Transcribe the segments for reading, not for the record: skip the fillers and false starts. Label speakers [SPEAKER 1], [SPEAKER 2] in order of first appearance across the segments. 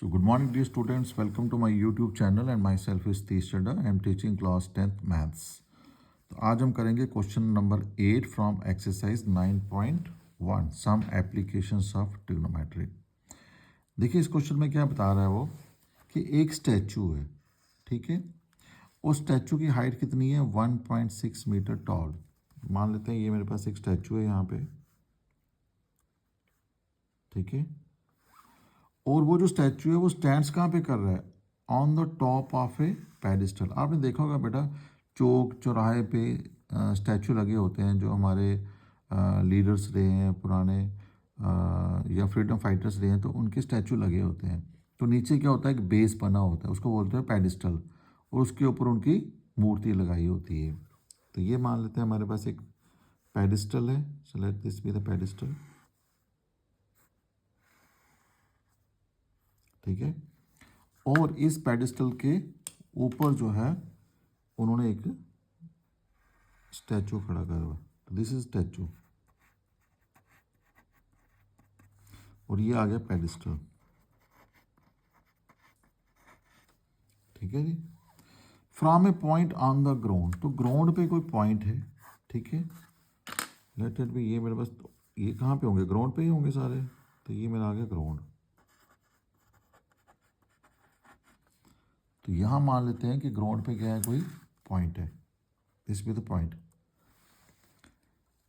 [SPEAKER 1] So good morning dear students, welcome to my YouTube channel and myself is Tesh Chadha. I am teaching class 10th maths. तो आज हम करेंगे question number 8 from exercise 9.1 some applications of trigonometry. देखिए इस question में क्या बता रहा है वो कि एक स्टैचू है, ठीक है। उस स्टैचू की हाइट कितनी है 1.6 मीटर टॉल। मान लेते हैं ये मेरे पास एक स्टैचू है यहाँ पे, ठीक है। और वो जो स्टैचू है वो स्टैंड्स कहाँ पे कर रहा है, on the top of A pedestal. आपने देखा होगा बेटा चौक चौराहे पे स्टैचू लगे होते हैं जो हमारे लीडर्स रहे हैं पुराने या फ्रीडम फाइटर्स रहे हैं, तो उनके स्टैचू लगे होते हैं। तो नीचे क्या होता है, एक बेस बना होता है, उसको बोलते हैं पेडिस्टल, और उसके ऊपर उनकी मूर्ति लगाई होती है। तो ये मान लेते हैं हमारे पास एक पेडिस्टल है, so let this be the pedestal, ठीक है। और इस पेडिस्टल के ऊपर जो है उन्होंने एक स्टैचू खड़ा करा हुआ, तो दिस इज स्टैचू, और ये आ गया पेडिस्टल, ठीक है जी। From a point on the ground, तो ग्राउंड पे कोई पॉइंट है, ठीक है। लेट इट बी, ये मेरे पास तो ये कहाँ पे होंगे, ग्राउंड पे ही होंगे सारे, तो ये मेरा आ गया ग्राउंड। तो यहाँ मान लेते हैं कि ग्राउंड पे क्या है, कोई पॉइंट है, this be the point.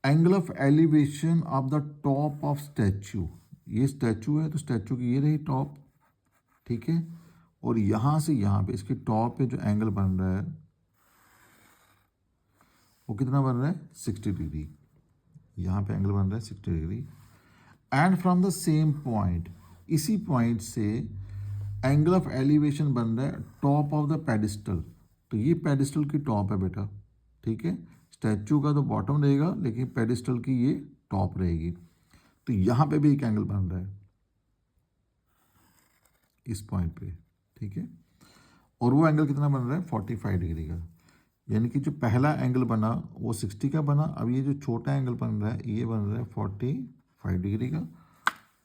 [SPEAKER 1] Angle of elevation of the top of statute, ये स्टैचू है तो स्टैचू की ये रही टॉप, ठीक है। और यहाँ से यहाँ पे इसकी टॉप पे जो एंगल बन रहा है वो कितना बन रहा है 60 डिग्री। यहाँ पे एंगल बन रहा है 60 degree. And from the same point, इसी पॉइंट से एंगल ऑफ एलिवेशन बन रहा है टॉप ऑफ द पेडिस्टल। तो ये पेडिस्टल की टॉप है बेटा, ठीक है। स्टैचू का तो बॉटम रहेगा लेकिन पेडिस्टल की ये टॉप रहेगी। तो यहाँ पे भी एक एंगल बन रहा है इस पॉइंट पे, ठीक है। और वो एंगल कितना बन रहा है 45 डिग्री का। यानी कि जो पहला एंगल बना वो 60 का बना, अब ये जो छोटा एंगल बन रहा है ये बन रहा है 45 डिग्री का।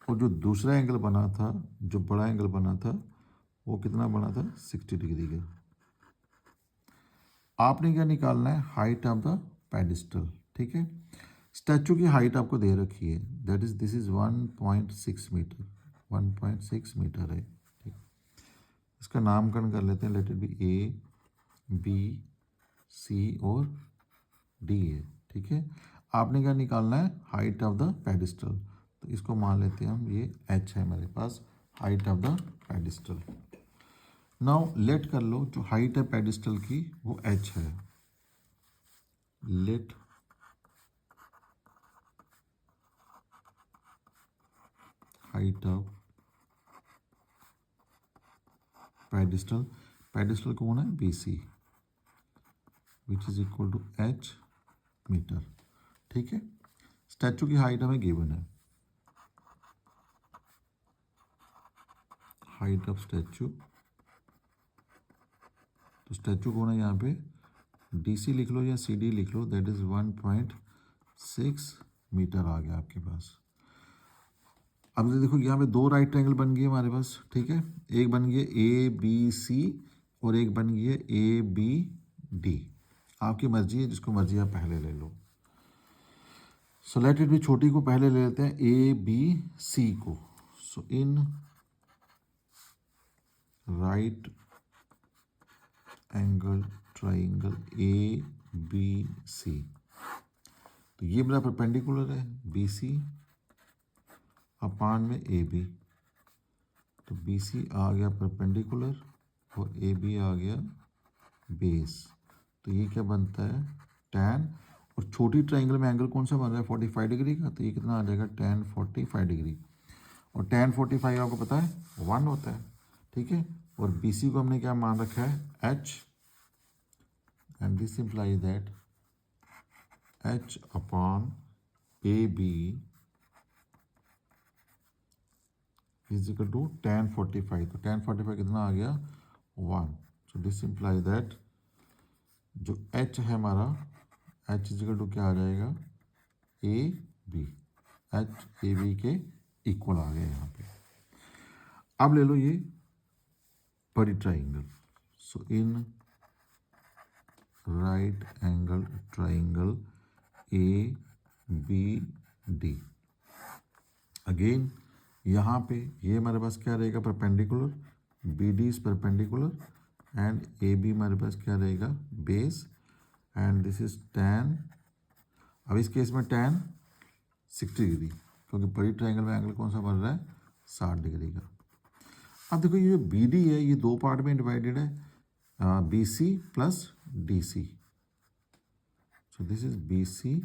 [SPEAKER 1] और जो दूसरा एंगल बना था, जो बड़ा एंगल बना था, वो कितना बना था 60 डिग्री का। आपने क्या निकालना है, हाइट ऑफ द पेडिस्टल, ठीक है। स्टैचू की हाइट आपको दे रखी है, that is this is 1.6 metre, 1.6 metre है, ठीक। इसका नामकरण कर लेते हैं, let it be A B C और डी है, ठीक है। आपने क्या निकालना है, हाइट ऑफ द पेडिस्टल, तो इसको मान लेते हैं हम, ये एच है मेरे पास, height of the pedestal. Now let कर लो, जो हाइट है पेडिस्टल की वो एच है। Let height of pedestal, pedestal कौन है B C, which is equal to H metre, ठीक है। स्टैचू की हाइट हमें गिवन है, हाइट ऑफ स्टैचू, तो स्टैचू कौन है यहाँ पे डी सी लिख लो या सी डी लिख लो, दैट इज 1.6 मीटर आ गया आपके पास। अब देखो यहाँ पे दो राइट ट्रायंगल बन गए हमारे पास, ठीक है। एक बन गया ए बी सी और एक बन गया ए बी डी। आपकी मर्जी है, जिसको मर्जी आप पहले ले लो। सो लेट इट बी, छोटी को पहले ले लेते हैं, ए बी सी को। So in right angle triangle A B C, तो ये मेरा परपेंडिकुलर है बी सी अपान में ए बी, तो बी सी आ गया परपेंडिकुलर और ए बी आ गया बेस। तो ये क्या बनता है tan, और छोटी ट्राइंगल में एंगल कौन सा बन रहा है 45 डिग्री का, तो ये कितना आ जाएगा tan 45 डिग्री। और tan 45 आपको पता है 1 होता है, ठीक है। और बी सी को हमने क्या मान रखा है h, and this implies that h upon A B is equal to tan 45। तो tan 45 कितना आ गया 1। सो दिस इम्प्लाइज दैट जो h है हमारा, h इज इक्वल टू क्या आ जाएगा A B, h A B के इक्वल आ गया यहाँ पे। अब ले लो ये body triangle. So in right angle triangle ABD, again यहाँ पे ये हमारे पास क्या रहेगा, perpendicular, BD is perpendicular and AB हमारे पास क्या रहेगा, base, and this is tan. अब इस केस में tan 60 डिग्री, क्योंकि बड़ी ट्रायंगल में एंगल कौन सा बन रहा है, 60 डिग्री का. अब देखो ये जो BD है ये दो पार्ट में डिवाइडेड है, BC plus DC. So this is BC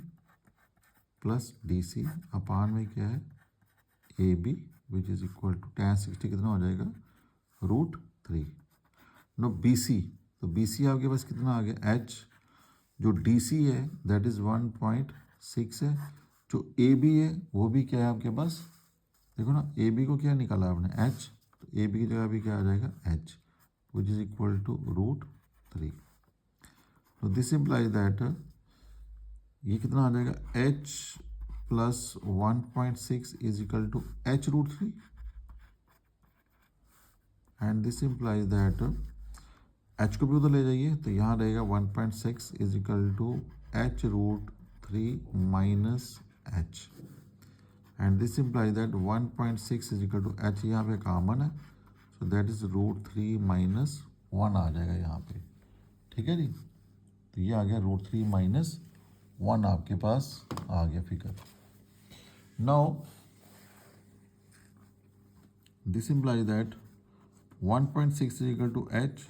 [SPEAKER 1] plus DC upon में क्या है, AB which is equal to tan 60 कितना हो जाएगा, √3. नो BC, तो BC आपके पास कितना आ गया, H. जो DC है दैट इज 1.6 है. जो AB है वो भी क्या है आपके पास, देखो ना, AB को क्या निकाला आपने, H, तो AB की जगह भी क्या आ जाएगा, H which is equal to √3. तो दिस इम्प्लाइज दैट ये कितना आ जाएगा, H plus 1.6 is equal to H √3, and this implies that H को भी उधर ले जाइए, तो यहाँ रहेगा 1.6 is equal to H √3 minus H, and this implies that 1.6 is equal to H यहाँ पे कॉमन है, सो दैट इज √3 माइनस 1 आ जाएगा यहाँ पे. ठीक है जी, तो ये आ गया √3 माइनस 1 आपके पास आ गया figure. Now this implies that 1.6 is equal to H.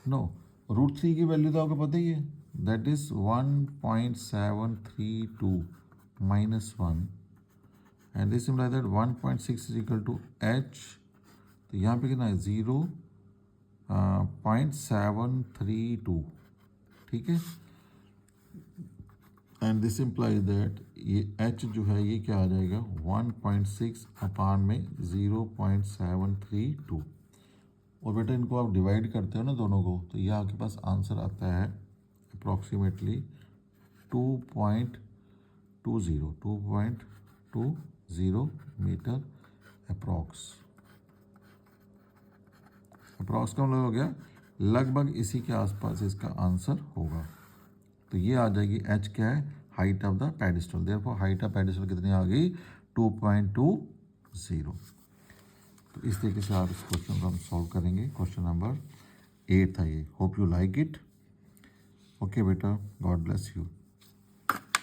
[SPEAKER 1] No, √3 की वैल्यू तो आपको पता ही है, that is 1.732 minus 1, and this implies that 1.6 is equal to H. तो यहाँ पे कितना है, 0.732. ठीक है, एंड दिस इम्प्लाइज दैट ये H जो है ये क्या आ जाएगा, 1.6 अपान में 0.732. और बेटा इनको आप डिवाइड करते हो ना दोनों को, तो ये आपके पास आंसर आता है अप्रॉक्सीमेटली 2.20 मीटर अप्रॉक्स. अप्रॉक्स का मतलब हो गया लगभग इसी के आसपास इसका आंसर होगा. तो ये आ जाएगी H क्या है, height of the pedestal. Therefore height of pedestal कितनी आ गई, 2.20. तो इस तरीके से आप इस क्वेश्चन को हम सॉल्व करेंगे. क्वेश्चन नंबर 8 था ये. Hope you like it. Okay बेटा, गॉड ब्लेस यू.